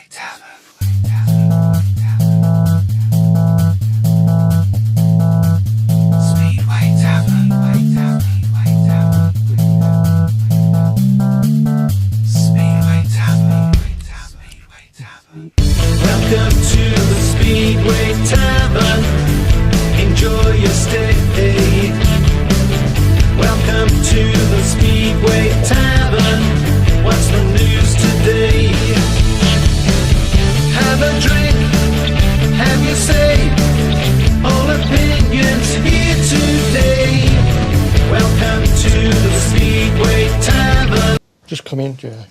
Tavern. Speedway Tavern. Speedway Tavern. Welcome to the Speedway Tavern. Enjoy your stay. Welcome to the Speedway Tavern. What's the news today? Have a drink, have your say. All opinions here today. Welcome to the Speedway Tavern. Just come in, Joe.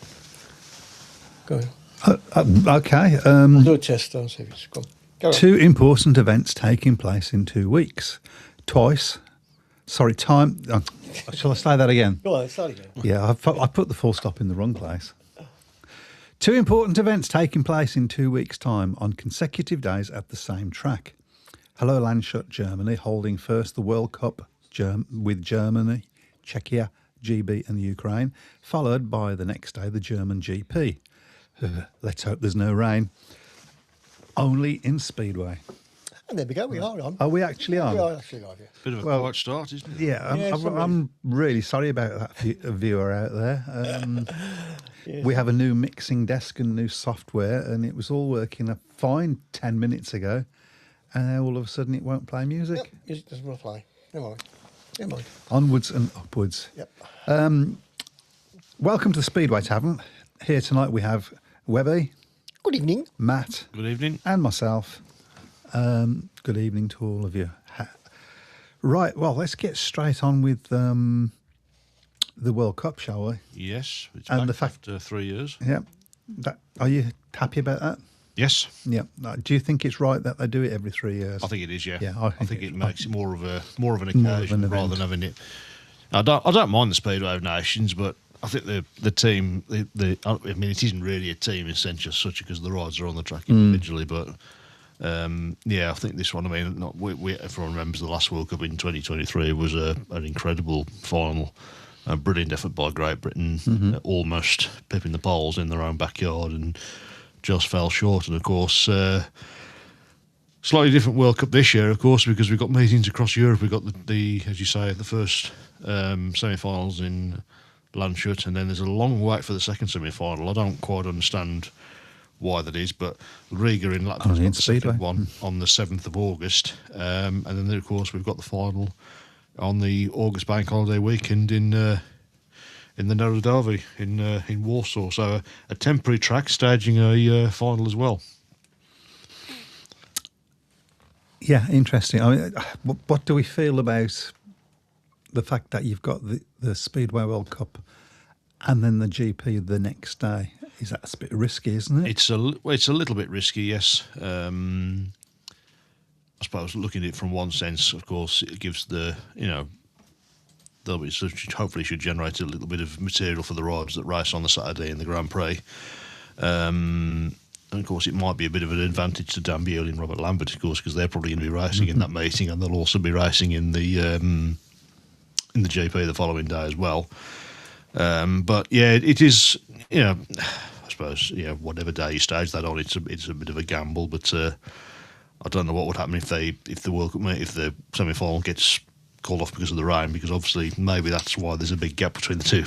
Go on. Okay. Do a test and see if it's come. Go on. Two important events taking place in 2 weeks. Twice. Sorry, time. Shall I say that again? Go on, start again. Yeah, I put the full stop in the wrong place. Two important events taking place in 2 weeks' time on consecutive days at the same track. Hello Landshut, Germany, holding first the World Cup with Germany, Czechia, GB and Ukraine, followed by the next day the German GP. Let's hope there's no rain. Only in Speedway. And there we go, we are on. Are we actually on? We are actually on, yeah. Bit of a quiet start, isn't it? Yeah, Yeah, I'm really sorry about that viewer out there. Yes. We have a new mixing desk and new software, and it was all working fine 10 minutes ago, and now all of a sudden it won't play music. Yep, music doesn't want to play. Never mind. Never mind. Onwards and upwards. Yep. Welcome to the Speedway Tavern. Here tonight we have Webby, Good evening. Matt, Good evening. and myself. Good evening to all of you. Right, well, let's get straight on with the World Cup, shall we? Yes, it's And back the fact- after 3 years. Yeah. Are you happy about that? Yes, Yeah. Do you think it's right that they do it every 3 years? I think it is. Yeah, Yeah, I think it makes it more of an occasion rather than having it. I don't mind the Speedway of Nations, but I think the team. I mean, it isn't really a team in sense as such because the rides are on the track individually, but. Yeah, I think this one. I mean, everyone remembers the last World Cup in 2023 was an incredible final, a brilliant effort by Great Britain, almost pipping the Poles in their own backyard, and just fell short. And of course, slightly different World Cup this year, of course, because we've got meetings across Europe. We've got the as you say, the first semi-finals in Landshut, and then there's a long wait for the second semi-final. I don't quite understand why that is, but Riga in Latvia's got the second one on the 7th of August, and then of course we've got the final on the August bank holiday weekend in the Narodowy in Warsaw. So a temporary track staging a final as well. Yeah, interesting. I mean, what do we feel about the fact that you've got the Speedway World Cup and then the GP the next day? Is that a bit risky, isn't it? It's a little bit risky, yes. I suppose looking at it from one sense, of course, it gives hopefully should generate a little bit of material for the riders that race on the Saturday in the Grand Prix. And of course, it might be a bit of an advantage to Dan Bewley and Robert Lambert, of course, because they're probably going to be racing in that meeting, and they'll also be racing in the GP the following day as well. But yeah, it is. I suppose whatever day you stage that on, it's a bit of a gamble. But I don't know what would happen if the semi-final gets called off because of the rain. Because obviously, maybe that's why there's a big gap between the two.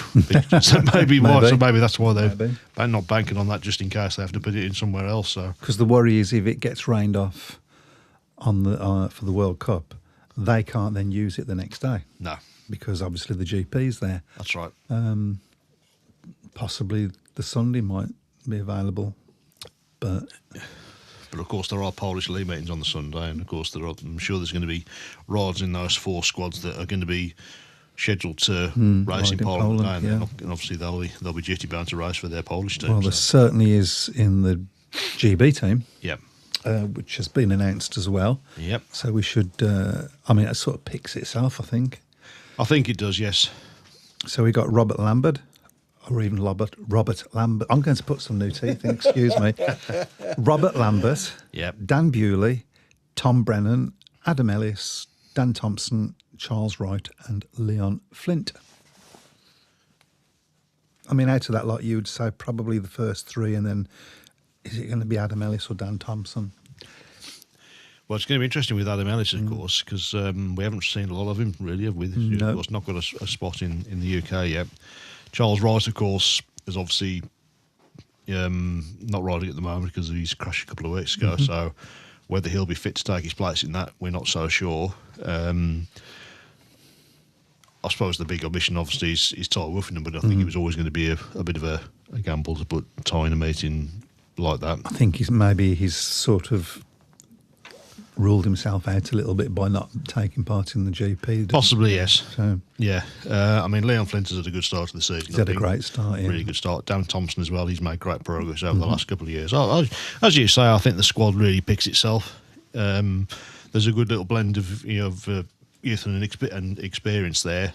So maybe that's why they're not banking on that, just in case they have to put it in somewhere else. So because the worry is if it gets rained off on the for the World Cup, they can't then use it the next day. No, because obviously the GP's there. That's right. Possibly the Sunday might be available, but of course there are Polish league meetings on the Sunday, and of course I'm sure there's going to be rides in those four squads that are going to be scheduled to race in Poland, today, and obviously they'll be duty bound to race for their Polish team. Well, there certainly is in the GB team. Yep. Which has been announced as well. Yep. So we should. It sort of picks itself, I think. I think it does, yes. So we got Robert Lambert, or even Robert Lambert. I'm going to put some new teeth in, excuse me. Robert Lambert, yep. Dan Bewley, Tom Brennan, Adam Ellis, Dan Thompson, Charles Wright and Leon Flint. I mean, out of that lot, you would say probably the first three and then Is it going to be Adam Ellis or Dan Thompson? Well, it's going to be interesting with Adam Ellis, of course, because we haven't seen a lot of him, really, have we? He's, No. of course, not got a spot in the UK yet. Charles Wright, of course, is obviously not riding at the moment because he's crashed a couple of weeks ago. So whether he'll be fit to take his place in that, we're not so sure. I suppose the big omission, obviously, is Ty Wolfenden, but I think it was always going to be a bit of a gamble to put Ty in a meeting like that. I think he's sort of ruled himself out a little bit by not taking part in the GP. Possibly, yes. So Yeah. I mean, Leon Flint has had a good start to the season. he's had a great start. Yeah. Really good start. Dan Thompson as well. He's made great progress over the last couple of years. As you say, I think the squad really picks itself. There's a good little blend of youth and experience there.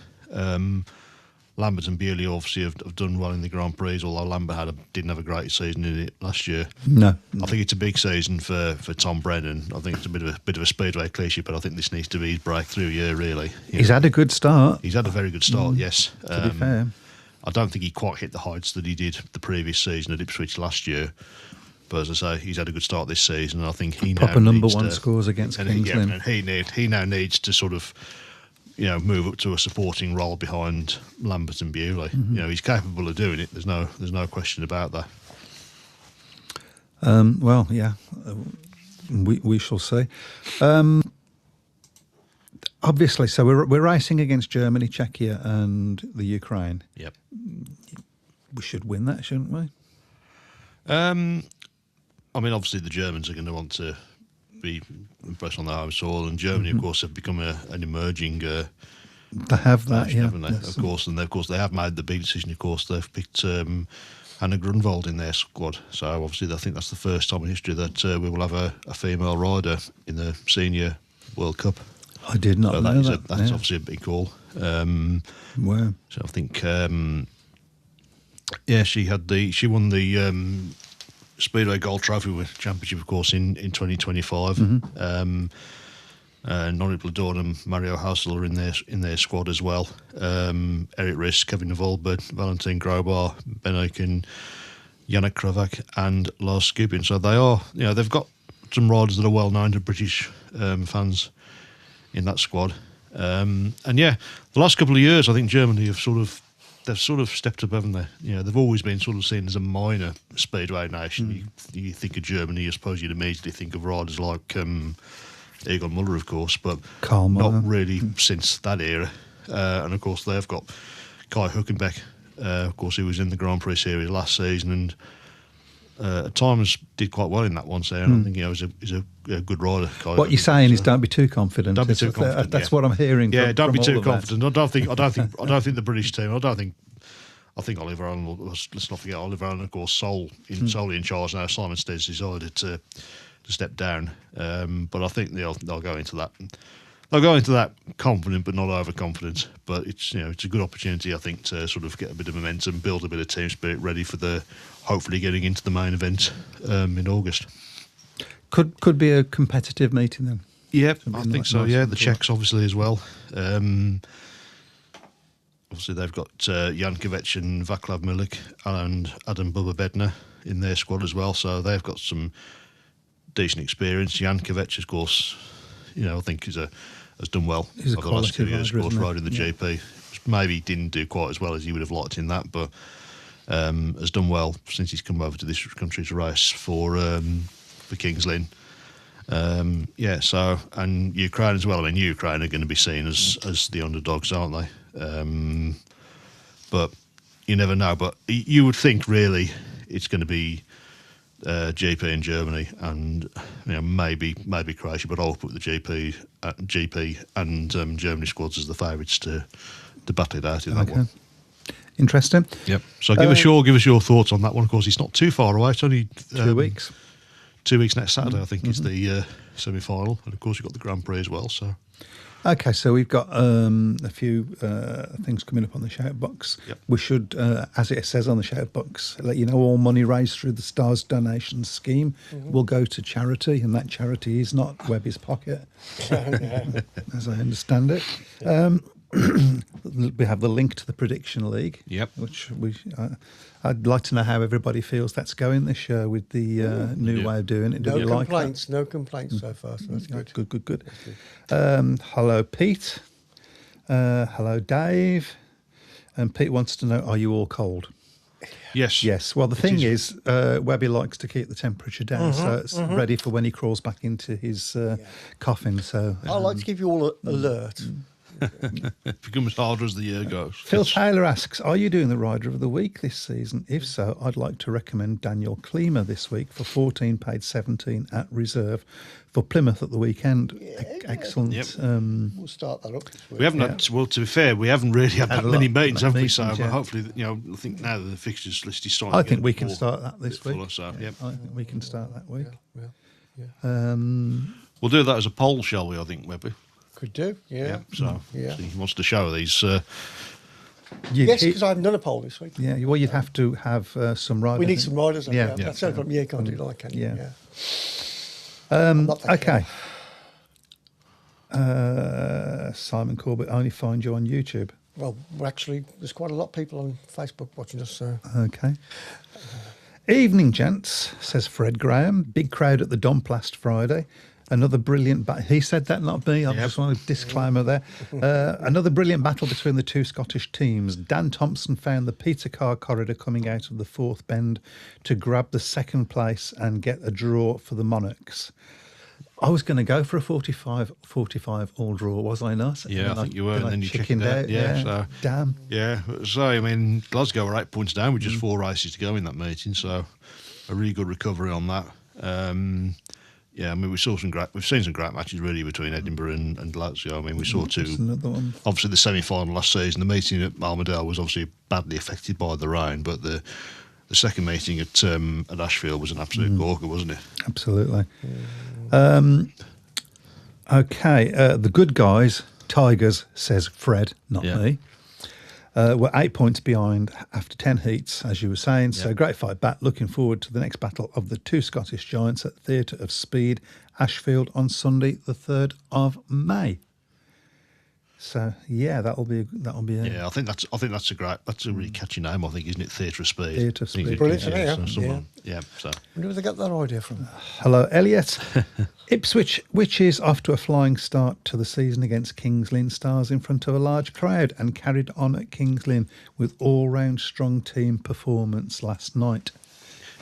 Lambert and Bewley obviously have done well in the Grand Prix, although Lambert didn't have a great season in it last year. No. I think it's a big season for Tom Brennan. I think it's a bit of a speedway cliche, but I think this needs to be his breakthrough year, really. He's had a good start. He's had a very good start, yes. To be fair. I don't think he quite hit the heights that he did the previous season at Ipswich last year. But as I say, he's had a good start this season. And I think he Proper now number needs one to, scores against and Kings Lynn. and he now needs to sort of move up to a supporting role behind Lambert and Bewley. He's capable of doing it. There's no question about that. Well, yeah, we shall see. Obviously, so we're racing against Germany, Czechia, and the Ukraine. Yep. We should win that, shouldn't we? I mean, obviously the Germans are going to want to be impressed on their home soil, and Germany, of course, have become an emerging. They have that, nation, yeah. haven't they? Of course, and of course they have made the big decision. Of course, they've picked Anna Grunwald in their squad. So obviously, I think that's the first time in history that we will have a female rider in the senior World Cup. I did not So know that's that. obviously a big call. Wow. So I think, she won the Speedway Gold Trophy Championship, of course, in 2025. Norrie Bladorn and Mario Hausel are in their squad as well. Eric Riss, Kevin Volbert, Valentin Grobar, Ben Aiken, Yannick Kravak, and Lars Skubin. So they are, they've got some riders that are well known to British fans in that squad. The last couple of years, I think Germany have sort of stepped up, haven't they? They've always been sort of seen as a minor speedway nation. You think of Germany, I suppose you'd immediately think of riders like Egon Muller, of course, but Karl Muller. not really since that era. And of course, they've got Kai Huckenbeck. Of course, he was in the Grand Prix series last season and at times did quite well in that one. So I think he's a good rider. Kai What you're Huckenbeck, saying is so- don't be too confident. Don't be too confident, That's yeah. what I'm hearing. Yeah, from, don't be from too all of that. confident. I don't think the British team. I think Oliver Allen. Let's not forget Oliver Allen, of course, solely in charge now. Simon Stead's decided to step down, but I think they'll go into that. They'll go into that confident, but not overconfident. But it's a good opportunity, I think, to sort of get a bit of momentum, build a bit of team spirit, ready for hopefully getting into the main event in August. Could be a competitive meeting then. Yep, Something I think like so. nice Yeah, and the cool. Czechs obviously as well. Obviously, they've got Jankovic and Vaclav Milik and Adam Bubba Bednar in their squad as well. So they've got some decent experience. Jankovic, of course, I think has done well He's a over the last few quality years. Of rider, course, isn't he? riding the Yeah. GP. Maybe didn't do quite as well as he would have liked in that, but has done well since he's come over to this country to race for Kings Lynn. So and Ukraine as well. I mean, Ukraine are going to be seen as the underdogs, aren't they? But you never know. But you would think really it's going to be GP in Germany and maybe Croatia, but I'll put the GP and Germany squads as the favourites to battle it out in that one. Interesting. Yep. So give us your thoughts on that one. Of course, it's not too far away. It's only 2 weeks. 2 weeks next Saturday, I think, is the semi-final, and of course you've got the Grand Prix as well. So Okay, so we've got a few things coming up on the shout box. Yep. We should, as it says on the shout box, let you know all money raised through the Stars Donation Scheme will go to charity, and that charity is not Webby's Pocket, as I understand it. we have the link to the prediction league. Yep. Which I'd like to know how everybody feels that's going this year with the new way of doing it. Do No you like that? complaints. No complaints so far. So that's good. Good. Hello, Pete. Hello, Dave. And Pete wants to know: are you all cold? Yes. Yes. Well, the thing is, Webby likes to keep the temperature down, so it's ready for when he crawls back into his coffin. So I like to give you all alert. It becomes harder as the year goes. Phil Taylor asks, are you doing the Rider of the Week this season? If so, I'd like to recommend Daniel Klima this week for 14, paid 17 at reserve for Plymouth at the weekend. Excellent. Yep. We'll start that up this week. We haven't had, well, to be fair, we haven't really had that a many lot- meetings, have we? meetings, So yeah. but hopefully, I think now that the fixtures list is starting I to think get we can more- start that this bit week. fuller, so, yep. I think we can start that week. Yeah. We'll do that as a poll, shall we, I think, Webby? Could do. Yeah. So Yeah. he wants to show these. Yes, because I haven't done a poll this week. Yeah, well, you'd have to have some riders. We need some riders. Yeah. That's no problem. Yeah, can't do like can you? Yeah. I'm not that Okay. Simon Corbett, only find you on YouTube. Well, there's quite a lot of people on Facebook watching us. So Okay. Evening, gents, says Fred Graham. Big crowd at the Dump last Friday. Another brilliant he said that, not me. I just want a disclaimer there. Another brilliant battle between the two Scottish teams. Dan Thompson found the Peter Carr corridor coming out of the fourth bend to grab the second place and get a draw for the Monarchs. I was going to go for a 45 all draw, was I not? Yeah, I think you were, then and then you chickened chickened out. Yeah, so damn. yeah. So I mean, Glasgow were 8 points down with just 4 races to go in that meeting. So a really good recovery on that. Yeah, I mean, we've seen some great matches really between Edinburgh and Glasgow. I mean, we saw There's another one. obviously the semi-final last season. The meeting at Almerdale was obviously badly affected by the rain, but the second meeting at Ashfield was an absolute corker, wasn't it? Absolutely. Okay, the good guys, Tigers, says Fred, not Yeah. me. We're 8 points behind after 10 heats, as you were saying. So Yeah. great fight back. Looking forward to the next battle of the two Scottish giants at Theatre of Speed, Ashfield, on Sunday, the 3rd of May. So yeah, that'll be a Yeah, I think that's a really catchy name. I think, isn't it? Theatre of Speed. Theatre of I think Speed. it- Brilliant, yeah, yeah. so someone- yeah. So I wonder where they got that idea from. Hello, Elliot. Ipswich, which is off to a flying start to the season against Kings Lynn, stars in front of a large crowd and carried on at Kings Lynn with all-round strong team performance last night.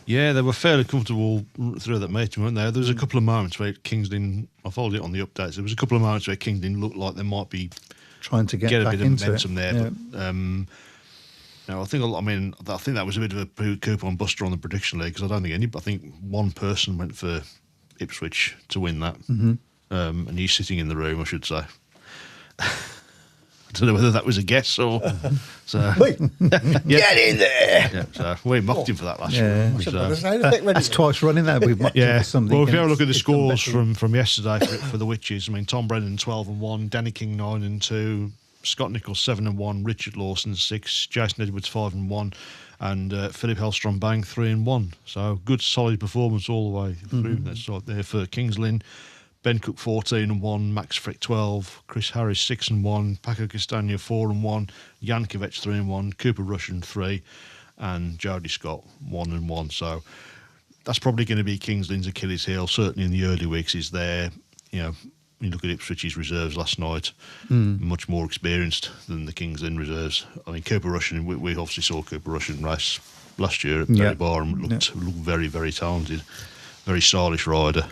yeah, they were fairly comfortable through that meeting, weren't they? There was a couple of moments where Kings Lynn, I followed it on the updates. There was a couple of moments where Kings Lynn looked like they might be Trying to get a back bit of into momentum it. there. Yeah. But, no, I think that was a bit of a coupon buster on the prediction league because I think one person went for Ipswich to win that, and he's sitting in the room, I should say. I don't know whether that was a guess or so. Wait, get in there! Yeah, so we mocked him for that last Yeah. year. So, That's twice running there. We've mocked him yeah. for something. Well, if you have a look at the It's done scores better. from yesterday for the Witches, I mean, Tom Brennan 12-1, Danny King 9-2, Scott Nichols 7-1, Richard Lawson 6, Jason Edwards 5-1, and Philip Hellstrom Bang 3-1. So good, solid performance all the way through. That's right there for Kings Lynn. Ben Cook 14-1, Max Frick 12, Chris Harris 6-1, Paco Castagna 4-1, Jan Kovac 3-1, Cooper Russian 3, and Jody Scott 1-1. So that's probably going to be Kings Lynn's Achilles heel. Certainly in the early weeks, is there. You know, you look at Ipswich's reserves last night, much more experienced than the Kings Lynn reserves. I mean, Cooper Russian, we obviously saw Cooper Russian race last year at Derry Bar and looked very, very talented. Very stylish rider.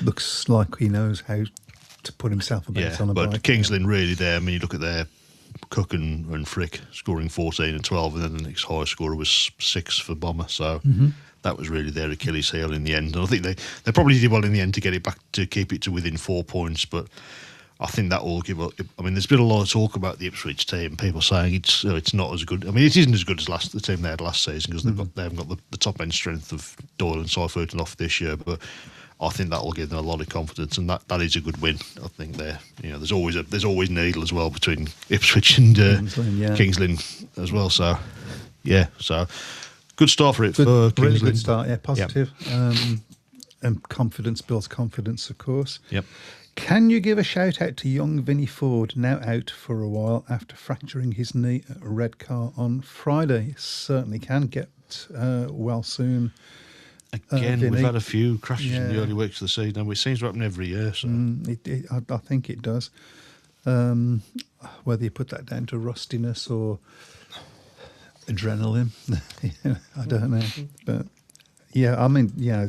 Looks like he knows how to put himself about on a but bike. Kings Lynn really there. I mean, you look at their Cook and Frick scoring 14 and 12, and then the next highest scorer was 6 for Bomber. So that was really their Achilles heel in the end. And I think they probably did well in the end to get it back, to keep it to within 4 points. But I think that will give up. I mean, there's been a lot of talk about the Ipswich team. People saying it's not as good. I mean, it isn't as good as the team they had last season because they haven't got the top end strength of Doyle and Seifert off this year. But I think that will give them a lot of confidence, and that is a good win. I think there's always needle as well between Ipswich and Kings Lynn as well. So so good start for it for Really Kings Lynn. good start. Yeah, positive. And confidence builds confidence, of course. Yep. Can you give a shout out to young Vinnie Ford, now out for a while after fracturing his knee at a red car on Friday? Certainly can. Get well soon. Again, Vinny. we've had a few crashes in the Yeah. early weeks of the season, which seems to happen every year. So I think it does. Whether you put that down to rustiness or adrenaline, I don't know. But yeah, I mean, yeah,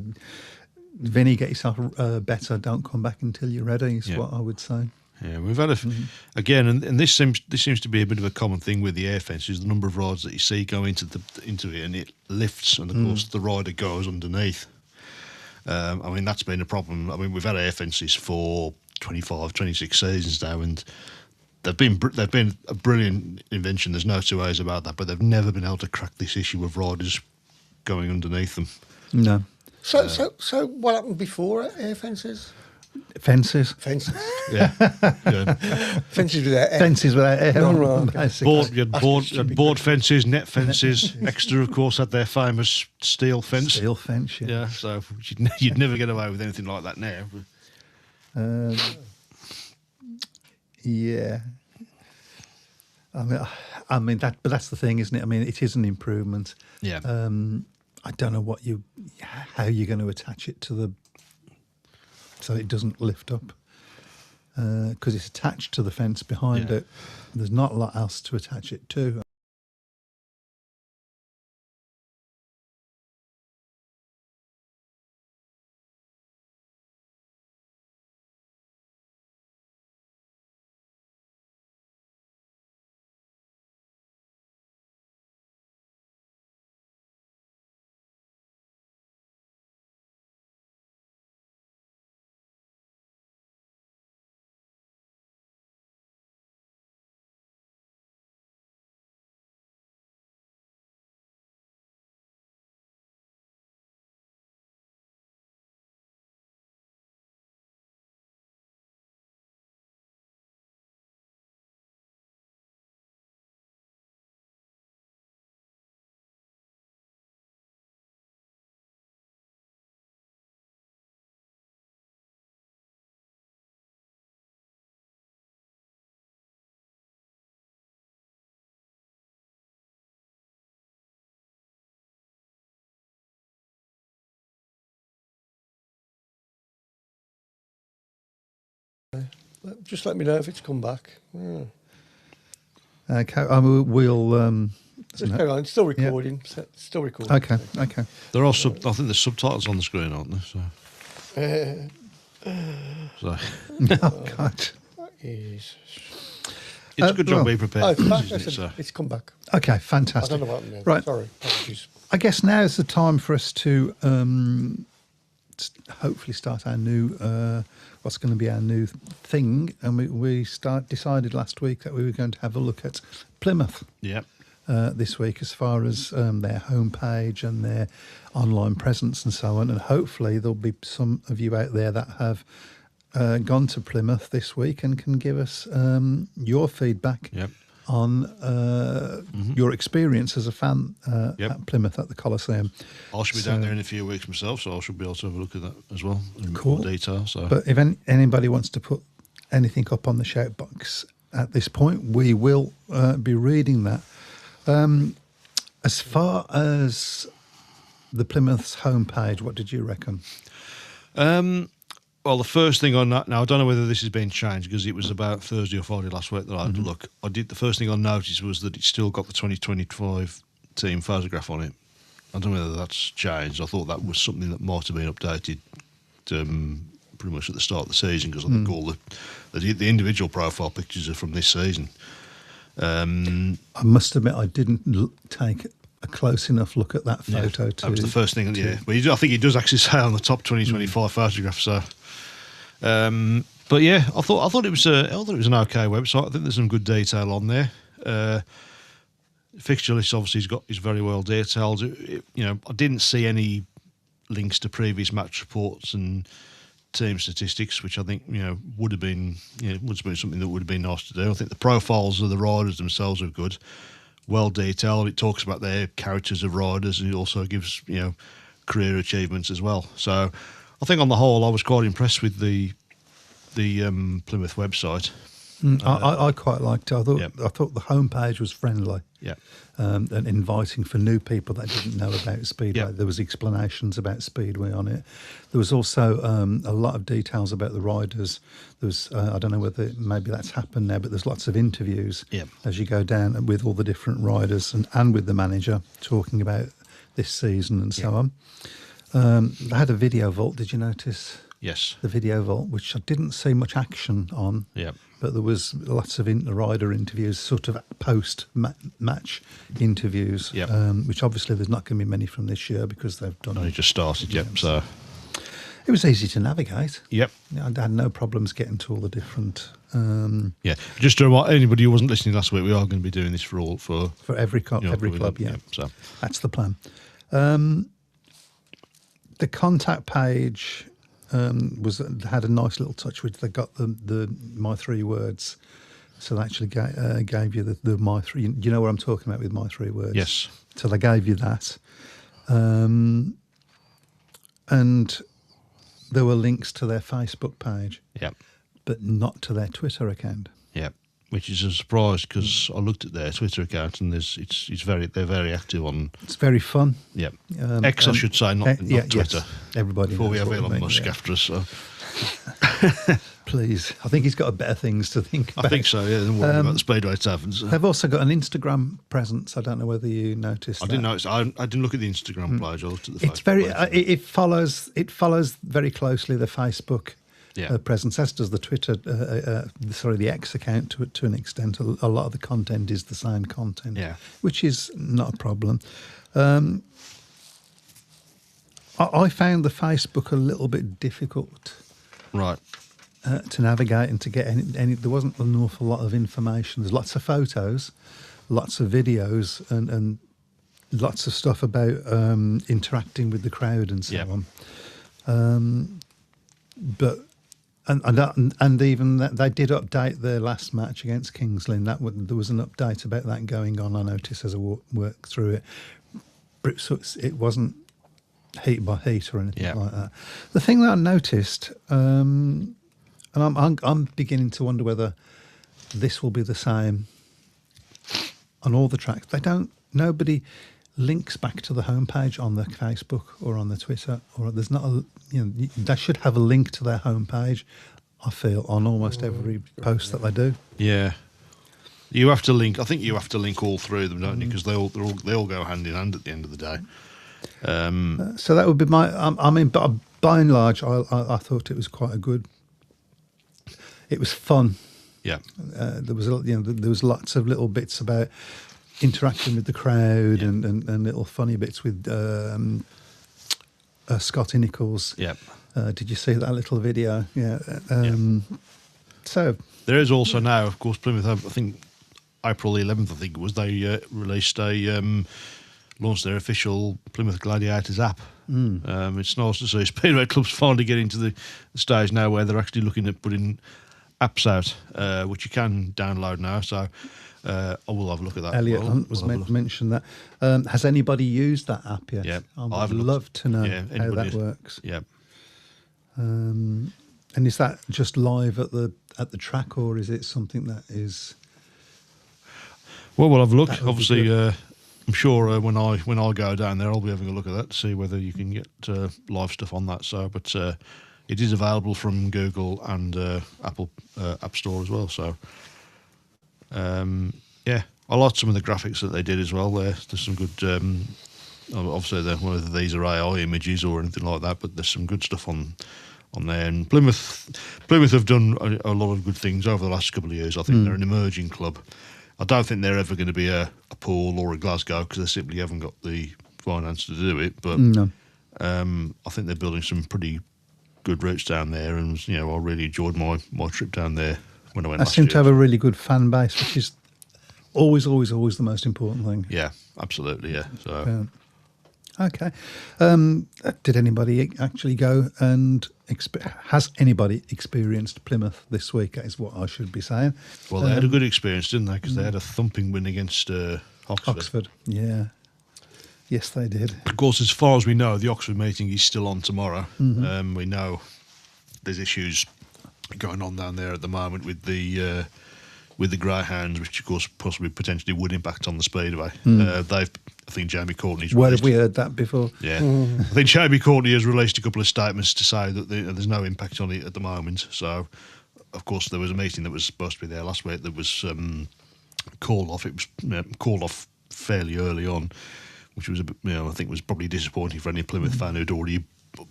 Vinny, get yourself better. Don't come back until you're ready. Is what I would say. yeah, we've had again, and this seems to be a bit of a common thing with the air fences. The number of rides that you see go into it, and it lifts, and of course the rider goes underneath. I mean, that's been a problem. I mean, we've had air fences for 25, 26 seasons now, and they've been a brilliant invention. There's no two ways about that. But they've never been able to crack this issue of riders going underneath them. No So what happened before air fences? fences. Fences. Yeah, Fences without air. Fences without air. No, on right, them, okay. basically. you had board fences, net fences. Exeter, of course, had their famous steel fence. Steel fence. Yeah. Yeah, so you'd never get away with anything like that now. Yeah. I mean that, but that's the thing, isn't it? I mean, it is an improvement. Yeah. I don't know how you're going to attach it to so it doesn't lift up, because it's attached to the fence behind Yeah. it. There's not a lot else to attach it to. Just let me know if it's come back. Yeah. Okay, we'll. Just carry on. It's still recording. Still recording. Okay. Okay. There are I think there's subtitles on the screen, aren't there? So Oh God. Is... it's a good job well, being Oh, prepared. it's back. isn't it? So, It's come back. Okay. I Fantastic. don't know what happened then. Right. Sorry. Apologies. I guess now is the time for us to hopefully start our new what's going to be our new thing, and we decided last week that we were going to have a look at Plymouth yeah. this week as far as their homepage and their online presence and so on, and hopefully there'll be some of you out there that have gone to Plymouth this week and can give us your feedback Yep. on your experience as a fan Yep. at Plymouth at the Coliseum. I should be down there in a few weeks myself, so I should be able to have a look at that as well in Cool. more detail. So, But if anybody wants to put anything up on the shout box at this point, we will be reading that. As far as the Plymouth's homepage, what did you reckon? well, the first thing on that, now I don't know whether this has been changed because it was about Thursday or Friday last week that I had a look. The first thing I noticed was that it's still got the 2025 team photograph on it. I don't know whether that's changed. I thought that was something that might have been updated pretty much at the start of the season because I think all the individual profile pictures are from this season. I must admit, I didn't take a close enough look at that photo. That was the first thing, yeah. But I think it does actually say on the top 2025 photograph. So, but yeah, I thought it was an okay website. I think there's some good detail on there. Fixture list obviously is very well detailed. I didn't see any links to previous match reports and team statistics, which I think would have been something that would have been nice to do. I think the profiles of the riders themselves are good, well detailed. It talks about their characters of riders, and it also gives career achievements as well. So I think on the whole, I was quite impressed with the Plymouth website. I quite liked it. Yeah. I thought the homepage was friendly. Yeah. And inviting for new people that didn't know about Speedway. Yeah. There was explanations about Speedway on it. There was also a lot of details about the riders. There was I don't know whether maybe that's happened now, but there's lots of interviews Yeah. as you go down with all the different riders and with the manager talking about this season and so on. They had a video vault. Did you notice Yes. the video vault, which I didn't see much action on? Yeah. But there was lots of rider interviews, sort of post-match interviews, Yep. Which obviously there's not going to be many from this year because they've done Only just started. Yep. So. It was easy to navigate. Yep. I had no problems getting to all the different... Yeah. Just to remind anybody who wasn't listening last week, we are going to be doing this for every club, club. yeah. So That's the plan. The contact page... had a nice little touch which they got the my 3 words, so they actually gave you the my 3. You know what I'm talking about with my 3 words? yes. So they gave you that, and there were links to their Facebook page, Yep. but not to their Twitter account. Yep. Which is a surprise because I looked at their Twitter account and they're very active on. It's very fun. Yep. X, I should say, not Twitter. Yes. Everybody Before we knows have what I Elon mean, Musk yeah. after us. So. Please, I think he's got better things to think about. I think so. Yeah. Than worrying about the Speedway Tavern. So. They've also got an Instagram presence. I don't know whether you noticed. I didn't notice. I didn't look at the Instagram page. I looked at the. It's Facebook very. page. It follows very closely the Facebook Yeah. presence, as does the Twitter. The X account to an extent. A lot of the content is the same content. Yeah. Which is not a problem. I found the Facebook a little bit difficult Right. to navigate and to get any. There wasn't an awful lot of information. There's lots of photos, lots of videos, and lots of stuff about interacting with the crowd and so Yeah. on. But and even that they did update their last match against Kings Lynn. There was an update about that going on. I noticed as I worked through it. So it wasn't heat by heat or anything Yeah. like that. The thing that I noticed, and I'm beginning to wonder whether this will be the same on all the tracks. Nobody links back to the homepage on the Facebook or on the Twitter, or there's not they should have a link to their homepage, I feel, on almost every post that they do. Yeah. You have to link. I think you have to link all through them, don't you? Because they all go hand in hand at the end of the day. So that would be my. I mean, but by and large, I thought it was quite a good. It was fun. Yeah. There was there was lots of little bits about interacting with the crowd Yeah. and little funny bits with Scotty Nichols. Yeah. Did you see that little video? Yeah. So There is also now, of course, Plymouth. I think April 11th. I think it was they released launched their official Plymouth Gladiators app. It's nice to see Speedway clubs finally getting to the stage now where they're actually looking at putting apps out, which you can download now. So I will have a look at that. Elliot Hunt was mentioned that. Has anybody used that app yet? Yeah, I I would haven't love looked. to know Yeah, how anybody that is- works. Yeah. And is that just live at the track, or is it something that is? Well, we'll have a look. That would be Obviously, good. I'm sure when I go down there, I'll be having a look at that to see whether you can get live stuff on that. So, but it is available from Google and Apple App Store as well. So, yeah, I liked some of the graphics that they did as well. There's some good. Obviously, whether these are AI images or anything like that, but there's some good stuff on there. And Plymouth have done a lot of good things over the last couple of years. I think they're an emerging club. I don't think they're ever going to be a Poole or a Glasgow because they simply haven't got the finance to do it. But No. I think they're building some pretty good routes down there, and I really enjoyed my trip down there when I went. I last seem year. to have a really good fan base, which is always the most important thing. Yeah, absolutely. Yeah. So Okay. Did anybody actually go and has anybody experienced Plymouth this week? Is what I should be saying. well, they had a good experience, didn't they? Because they had a thumping win against Oxford. Oxford. Yeah. Yes, they did. Of course, as far as we know, the Oxford meeting is still on tomorrow. We know there's issues going on down there at the moment with the greyhounds, which of course possibly potentially would impact on the speedway. I think Jamie Courtney's Where released, have we heard that before? yeah, I think Jamie Courtney has released a couple of statements to say that there's no impact on it at the moment. So, of course, there was a meeting that was supposed to be there last week that was called off. It was called off fairly early on, which was a bit, I think was probably disappointing for any Plymouth fan who'd already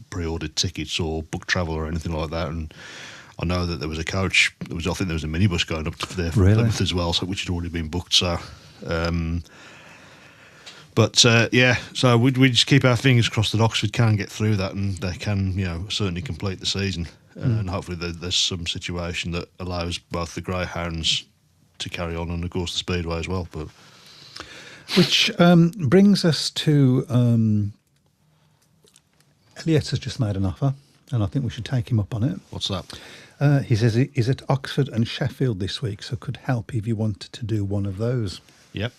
pre-ordered tickets or booked travel or anything like that. And I know that there was a coach. I think there was a minibus going up to there from Plymouth as well, which had already been booked. So, so we just keep our fingers crossed that Oxford can get through that and they can, certainly complete the season. And hopefully there's some situation that allows both the greyhounds to carry on and of course the speedway as well. But which brings us to Elliot has just made an offer, and I think we should take him up on it. what's that? He says he's at Oxford and Sheffield this week, so could help if you wanted to do one of those. Yep.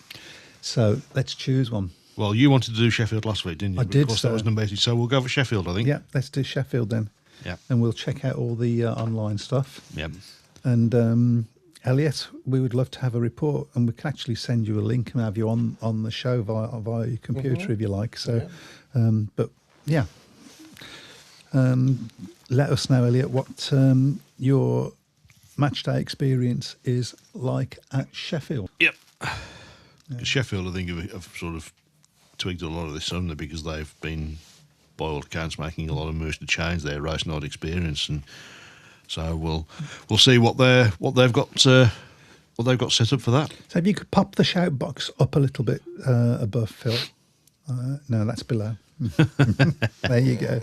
So let's choose one. Well, you wanted to do Sheffield last week, didn't you? I did, Of course, sir. that was an amazing. So we'll go for Sheffield, I think. Yeah, let's do Sheffield then. Yeah. And we'll check out all the online stuff. Yep. And Elliot, we would love to have a report, and we can actually send you a link and have you on the show via your computer if you like. So, but yeah, let us know, Elliot, what your match day experience is like at Sheffield. Yep. Sheffield, I think, have sort of twigged a lot of this, haven't they? Because they've been, by all accounts, making a lot of moves to change their race night experience, and so we'll see what they've got set up for that. So if you could pop the shout box up a little bit above Phil. No, that's below. There you go.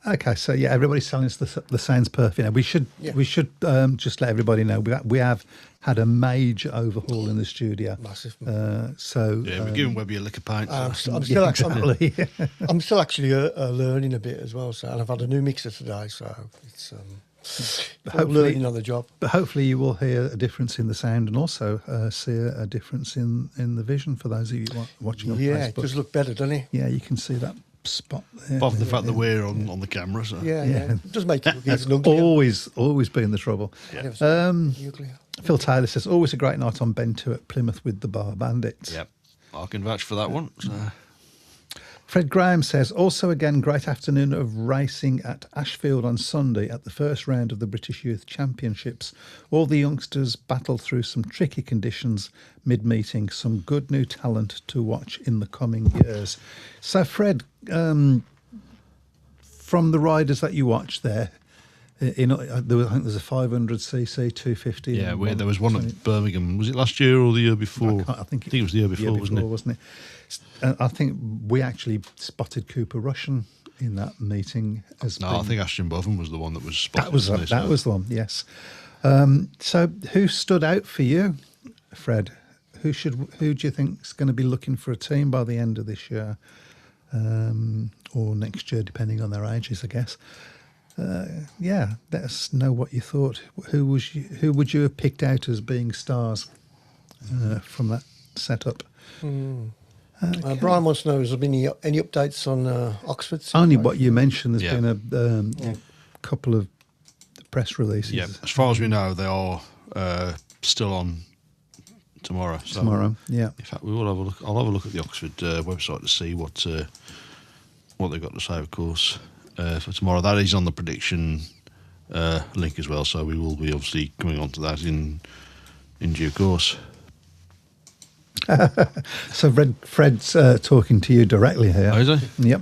Okay, so yeah, everybody's telling us the sound's perfect. Now we should just let everybody know we have had a major overhaul in the studio. Massive. We're giving Webby a lick of paint. I'm still Yeah, actually, exactly. I'm still actually learning a bit as well. So, and I've had a new mixer today, so it's learning on the job. But hopefully you will hear a difference in the sound and also see a difference in the vision for those of you watching on Yeah, it Facebook. does look better, doesn't it? Yeah, you can see that spot there. Apart from the fact that we're on the camera, so Yeah. It does make it look That's even uglier. always been the trouble. Uglier. Phil Taylor says, always a great night on Bento at Plymouth with the Bar Bandits. yep, I can vouch for that one. So. Fred Graham says, also again, great afternoon of racing at Ashfield on Sunday at the first round of the British Youth Championships. All the youngsters battled through some tricky conditions mid-meeting, some good new talent to watch in the coming years. So Fred, from the riders that you watched there, I think there's a 500cc, 250. Yeah, there was one at Birmingham. Was it last year or the year before? I think it was the year before, wasn't it? I think we actually spotted Cooper Russian in that meeting. I think Ashton Botham was the one that was spotted. That was the one, yes. So who stood out for you, Fred? Who do you think is going to be looking for a team by the end of this year or next year, depending on their ages, I guess? Let us know what you thought. Who would you have picked out as being stars from that setup? Okay. Brian wants to know, has there been any updates on Oxford? Only what you mentioned. There's Yeah. been a couple of press releases. Yeah, as far as we know, they are still on tomorrow. So Tomorrow, yeah. In fact, we will have a look. I'll have a look at the Oxford website to see what they've got to say, of course, for tomorrow. That is on the prediction link as well, so we will be obviously coming on to that in due course. So Fred's talking to you directly here. Oh, is he? Yep.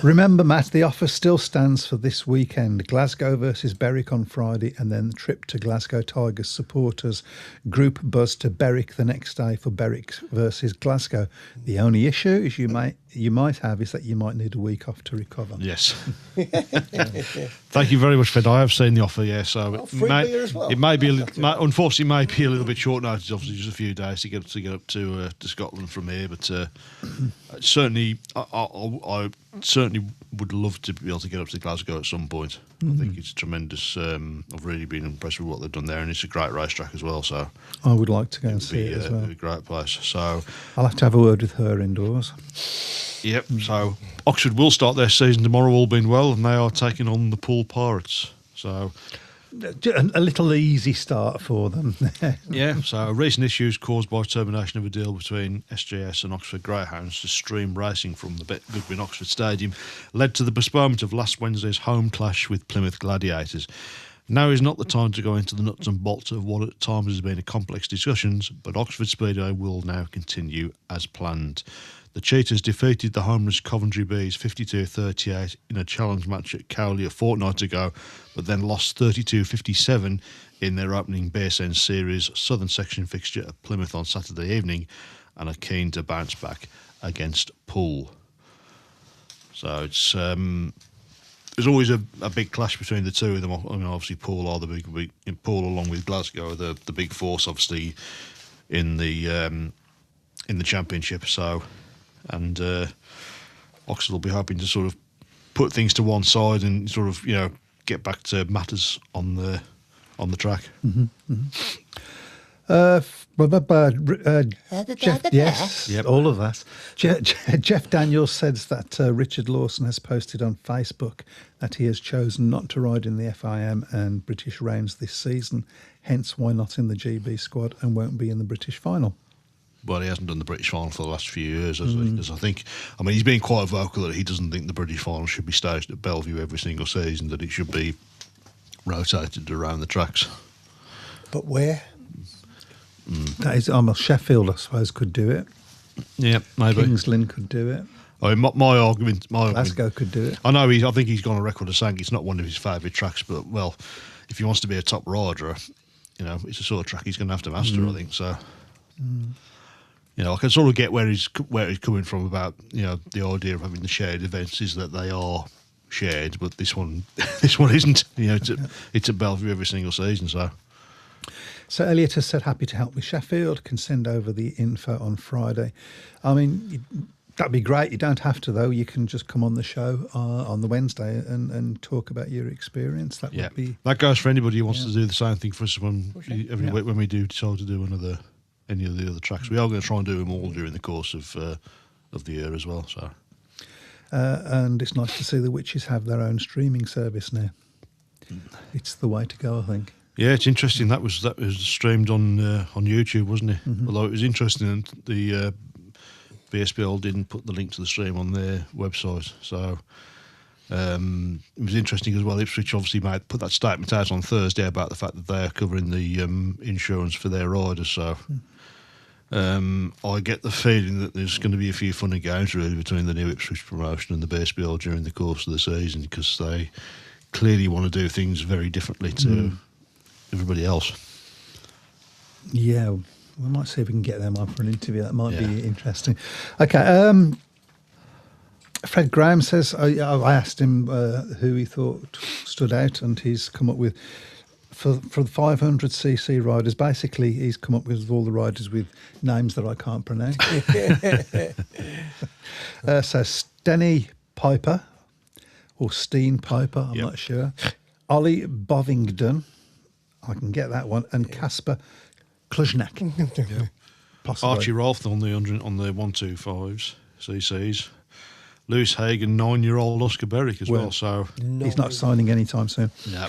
Remember, Matt, the offer still stands for this weekend. Glasgow versus Berwick on Friday, and then the trip to Glasgow Tigers supporters. Group buzz to Berwick the next day for Berwick versus Glasgow. The only issue is you might have is that you might need a week off to recover. Yes. Thank you very much, Fred. I have seen the offer, yeah. So free beer as well. it may be unfortunately may be a little bit short notice. Obviously, just a few days to get up to Scotland from here, but certainly, I certainly would love to be able to get up to Glasgow at some point. I think it's tremendous. I've really been impressed with what they've done there, and it's a great racetrack as well. So I would like to go and see it as well. It'd be a great place. So I'll have to have a word with her indoors. yep. So Oxford will start their season tomorrow, all being well, and they are taking on the Poole Pirates. So A little easy start for them. yeah, so recent issues caused by termination of a deal between SGS and Oxford Greyhounds to stream racing from the Goodwin Oxford Stadium led to the postponement of last Wednesday's home clash with Plymouth Gladiators. Now is not the time to go into the nuts and bolts of what at times has been a complex discussions, but Oxford Speedway will now continue as planned. The Cheetahs defeated the homeless Coventry Bees 52-38 in a challenge match at Cowley a fortnight ago, but then lost 32-57 in their opening Base End Series Southern Section fixture at Plymouth on Saturday evening, and are keen to bounce back against Poole. So it's there's always a big clash between the two of them. I mean, obviously Poole are the big Poole along with Glasgow are the big force, obviously in the championship. So, and Oxford will be hoping to sort of put things to one side and sort of get back to matters on the track. Jeff, yes, Yep. all of that. Jeff Daniels says that Richard Lawson has posted on Facebook that he has chosen not to ride in the FIM and British rounds this season, hence why not in the GB squad and won't be in the British final. Well, he hasn't done the British final for the last few years, has he? Because I mean, he's been quite vocal that he doesn't think the British final should be staged at Bellevue every single season, that it should be rotated around the tracks. But where? That is almost Sheffield, I suppose, could do it. Yeah, maybe. Kings Lynn could do it. I mean, my argument, Glasgow could do it. I know I think he's gone on record as saying it's not one of his favourite tracks, but well, if he wants to be a top rider, it's a sort of track he's going to have to master. I think so. I can sort of get where he's coming from about the idea of having the shared events is that they are shared, but this one isn't. It's at Bellevue every single season. So Elliot has said happy to help with Sheffield, can send over the info on Friday. I mean, that'd be great. You don't have to, though. You can just come on the show on the Wednesday and talk about your experience. That would be... That goes for anybody who wants to do the same thing for us when we do decide to do any of the other tracks. We are going to try and do them all during the course of the year as well. So, and it's nice to see the Witches have their own streaming service now. It's the way to go, I think. Yeah, it's interesting. That was streamed on YouTube, wasn't it? Although it was interesting, and the BSBL didn't put the link to the stream on their website. So it was interesting as well. Ipswich obviously put that statement out on Thursday about the fact that they are covering the insurance for their riders. So I get the feeling that there's going to be a few fun and games really between the new Ipswich promotion and the BSBL during the course of the season, because they clearly want to do things very differently to everybody else. Yeah, we might see if we can get them on for an interview. That might be interesting. Okay, Fred Graham says, I asked him who he thought stood out, and he's come up with, for the 500cc riders, basically he's come up with all the riders with names that I can't pronounce. So Stenny Piper, or Steen Piper, I'm not sure. Ollie Bovingdon, I can get that one, and Casper Kluznak. Possibly. Archie Rolfe on the 125s, CCs. Lewis Hagen, 9-year-old Oscar Berwick as well. So he's not signing anytime soon. No.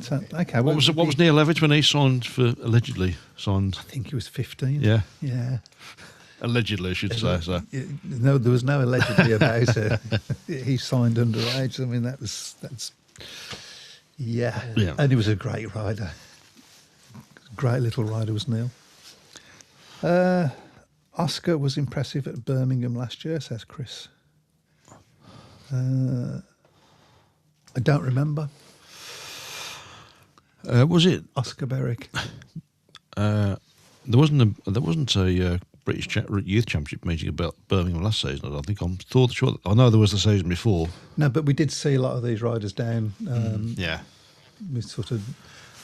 So, okay. What was Neil Evans when he allegedly signed? I think he was 15. Yeah. Yeah. Allegedly, I should say. So. No, there was no allegedly about it. He signed underage. I mean, that's. Yeah. And he was a great rider. Great little rider was Neil. Oscar was impressive at Birmingham last year, says Chris. I don't remember. Was it Oscar Berwick? There wasn't a British Youth Championship meeting about Birmingham last season. I don't think I know there was the season before. No, but we did see a lot of these riders down. With sort of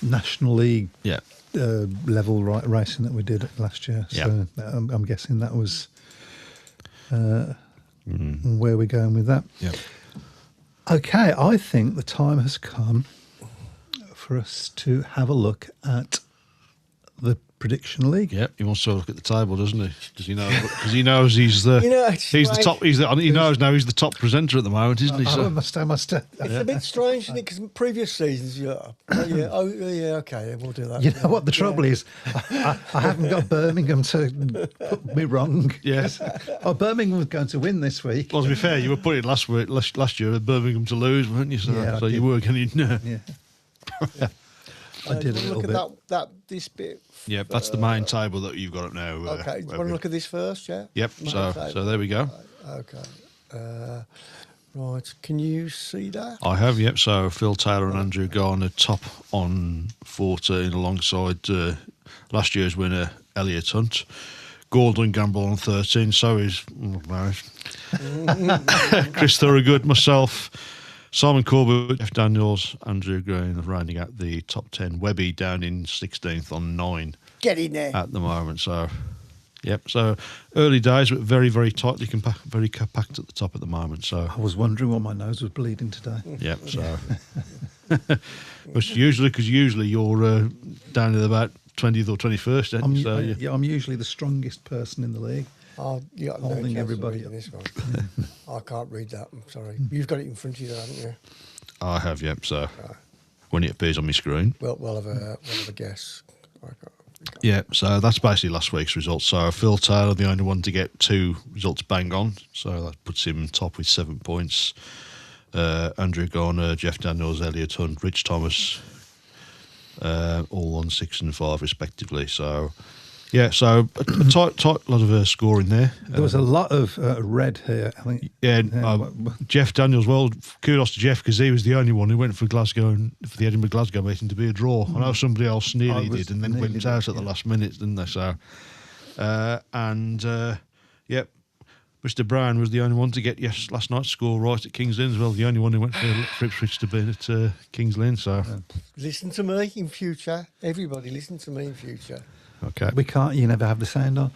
National League level racing that we did last year. So I'm guessing that was where we're going with that. Yeah. Okay, I think the time has come for us to have a look at the prediction league. Yep, he wants to look at the table, doesn't he? Because he knows. Because he knows he's the. it's he's the strange. top. He knows now he's the top presenter at the moment, isn't he? I So, must. It's a bit strange, isn't it? Because previous seasons, okay, we'll do that. You know what the trouble is? I haven't got Birmingham to put me wrong. yes. Oh, Birmingham was going to win this week. Well, to be fair, you were putting last year at Birmingham to lose, weren't you? So, Yeah, I so you did. were getting. Yeah. I did a little look bit. at this bit. Yeah, that's the main table that you've got up now. Okay, do you want to look at this first? Yeah. Yep. Main So table. there we go. Okay. Right. Can you see that? I have. Yep. So Phil Taylor and Andrew Garner top on 14 alongside last year's winner Elliot Hunt. Gordon Gamble on 13. So is Chris Thorogood, myself. Simon Corbett, Jeff Daniels, Andrew Green rounding out the top 10. Webby down in 16th on 9 Get in there. at the moment. So, yep. So early days, but very, very tightly very compact at the top at the moment. So, I was wondering why my nose was bleeding today. yep. So, because usually you're down at about 20th or 21st. I'm, So, I'm usually the strongest person in the league. You got no Holding chance of everybody reading up. this one. I can't read that. I'm sorry. You've got it in front of you, though, haven't you? I have. Yep. So when it appears on my screen. We'll have a guess. Yeah, so that's basically last week's results. So Phil Taylor, the only one to get 2 results bang on, so that puts him top with 7 points. Andrew Garner, Jeff Daniels, Elliot Hunt, Rich Thomas, all on 6 and 5 respectively. So yeah, so a tight lot of scoring there. There was a lot of red here, I think. Yeah, Jeff Daniels. Well, kudos to Jeff because he was the only one who went for Glasgow and for the Edinburgh Glasgow meeting to be a draw. I know somebody else nearly did and then went out at the last minute, didn't they? So, yep, Mr. Brown was the only one to get last night's score right at King's Lynn as well. The only one who went for Ipswich to be at King's Lynn. So, Listen to me in future. Everybody, listen to me in future. okay. We can't, you never have the sound on.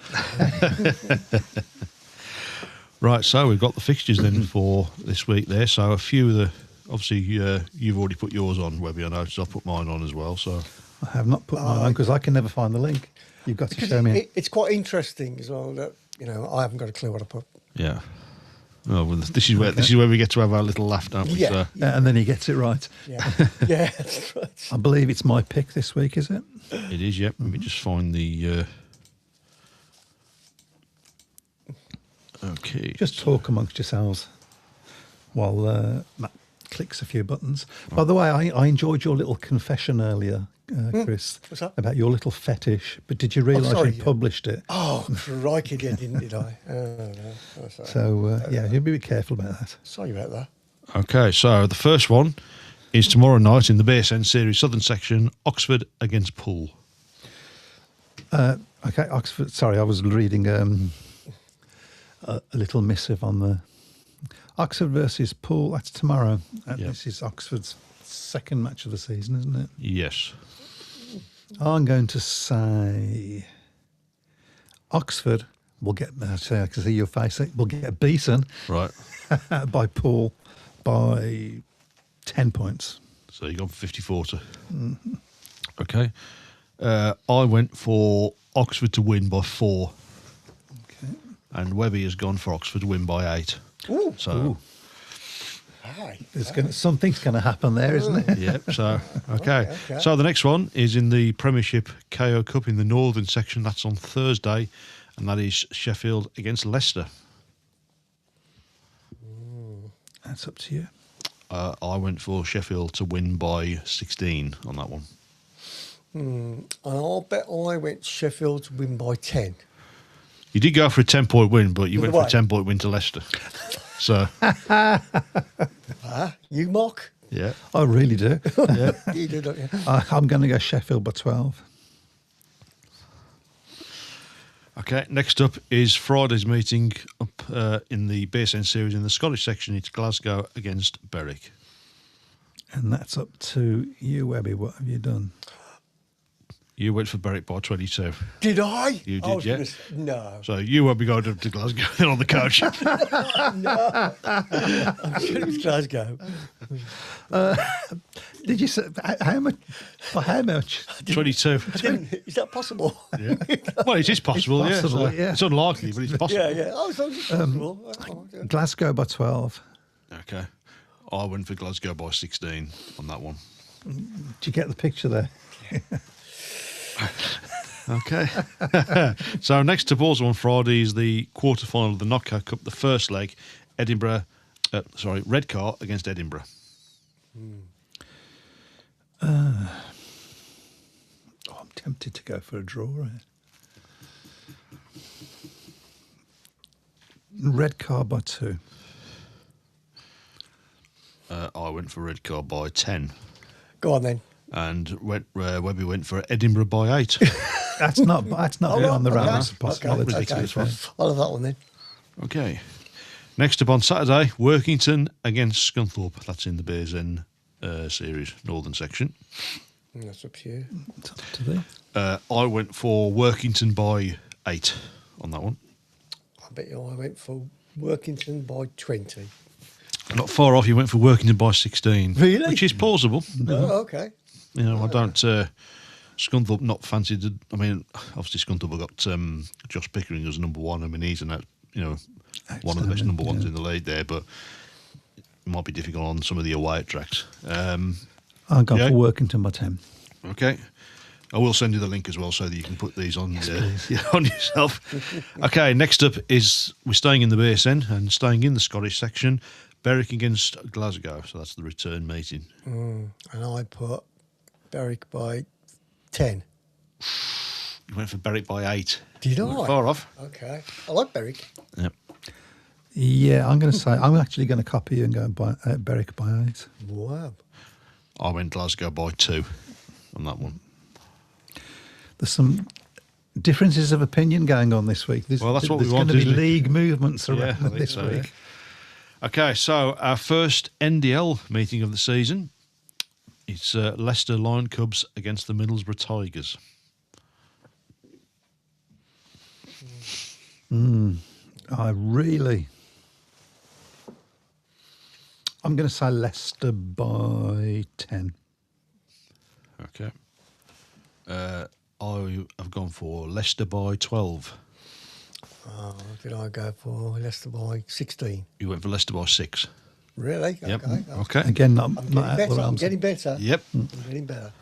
Right, so we've got the fixtures then for this week there. So a few of the, obviously you've already put yours on, Webby, I noticed. I'll put mine on as well. So I have not put mine on because I can never find the link. You've got to Because show me. it's quite interesting as well that, I haven't got a clue what I put. yeah. Oh, well, this is where we get to have our little laugh, don't we? Yeah. So, And then he gets it right. Yeah, yeah, that's right. I believe it's my pick this week, is it? it is, yep. Let me just find the. Okay. Just talk amongst yourselves while Matt clicks a few buttons. By the way, I enjoyed your little confession earlier, Chris, What's that? about your little fetish. But did you realise sorry, you yeah. published it? Oh, crikey, did I? Oh, no. Oh, sorry. So, yeah, you'll be a bit careful about that. Sorry about that. Okay, so the first one is tomorrow night in the BSN Series Southern Section, Oxford against Poole. Okay, Oxford. Sorry, I was reading a little missive on the Oxford versus Poole. That's tomorrow. Yep. This is Oxford's second match of the season, isn't it? Yes. I'm going to say Oxford will get. I can see your face. Will get beaten Right. by Poole by 10 points. So you gone for 50-40. Okay. I went for Oxford to win by 4. Okay. And Webby has gone for Oxford to win by 8. Ooh. So, Ooh. Hi. Something's going to happen there, isn't it? yeah. So, okay. Okay. So the next one is in the Premiership KO Cup in the Northern Section. That's on Thursday. And that is Sheffield against Leicester. That's up to you. I went for Sheffield to win by 16 on that one. And I'll bet I went Sheffield to win by 10. You did go for a 10-point win, but you went for a Right. 10-point win to Leicester. So, You mock? yeah. I really do. You do, don't you? I'm going to go Sheffield by 12. Okay, next up is Friday's meeting up in the BSN Series in the Scottish section. It's Glasgow against Berwick. And that's up to you, Webby. What have you done? You went for Berwick by 22. Did I? You I did, was yeah. gonna no. So you won't be going up to Glasgow then on the coach. I'm sure it was Glasgow. Did you say how much? By how much? 22. Is that possible? Yeah. Well, it is possible, It's possible, yeah. yeah. It's unlikely, but it's possible. Yeah, yeah. Oh, so it's possible. Oh, yeah. Glasgow by 12. Okay. I went for Glasgow by 16 on that one. Did you get the picture there? Okay. So next up also on Friday is the quarter-final of the Knockout Cup, the first leg, Redcar against Edinburgh. I'm tempted to go for a draw. Redcar by 2. I went for Redcar by 10. Go on then. And Webby went for Edinburgh by 8. That's not on the round. That's a Okay. possibility. Ridiculous Okay. one. I'll have that one then. Okay. Next up on Saturday, Workington against Scunthorpe. That's in the Bears End series, northern section. That's up to you. It's up to thee. I went for Workington by 8 on that one. I bet you I went for Workington by 20. Not far off, you went for Workington by 16. Really? Which is plausible. Oh, okay. You know, I don't... Scunthorpe not fancied... I mean, obviously Scunthorpe have got Josh Pickering as number 1. I mean, he's one of the best number ones in the league there, but it might be difficult on some of the away tracks. I've gone for Workington by 10. Okay. I will send you the link as well so that you can put these on on yourself. Okay, next up is we're staying in the base end and staying in the Scottish section. Berwick against Glasgow, so that's the return meeting. And I put Berwick by 10. You went for Berwick by 8. Did I? Not far off. Okay. I like Berwick. Yep. Yeah, I'm going to say I'm actually going to copy you and go by Berwick by 8. Wow. I went Glasgow by 2 on that one. There's some differences of opinion going on this week. Well, that's what we want, There's going to be isn't it? league movements around I think this so, week. yeah. Okay, so our first NDL meeting of the season. It's Leicester Lion Cubs against the Middlesbrough Tigers. I'm going to say Leicester by 10. Okay. I have gone for Leicester by 12. Did I go for Leicester by 16? You went for Leicester by 6. Really? Yep. Okay. Okay. Again, not I'm getting out of the better. I'm realms. getting better. Yep. I'm getting better.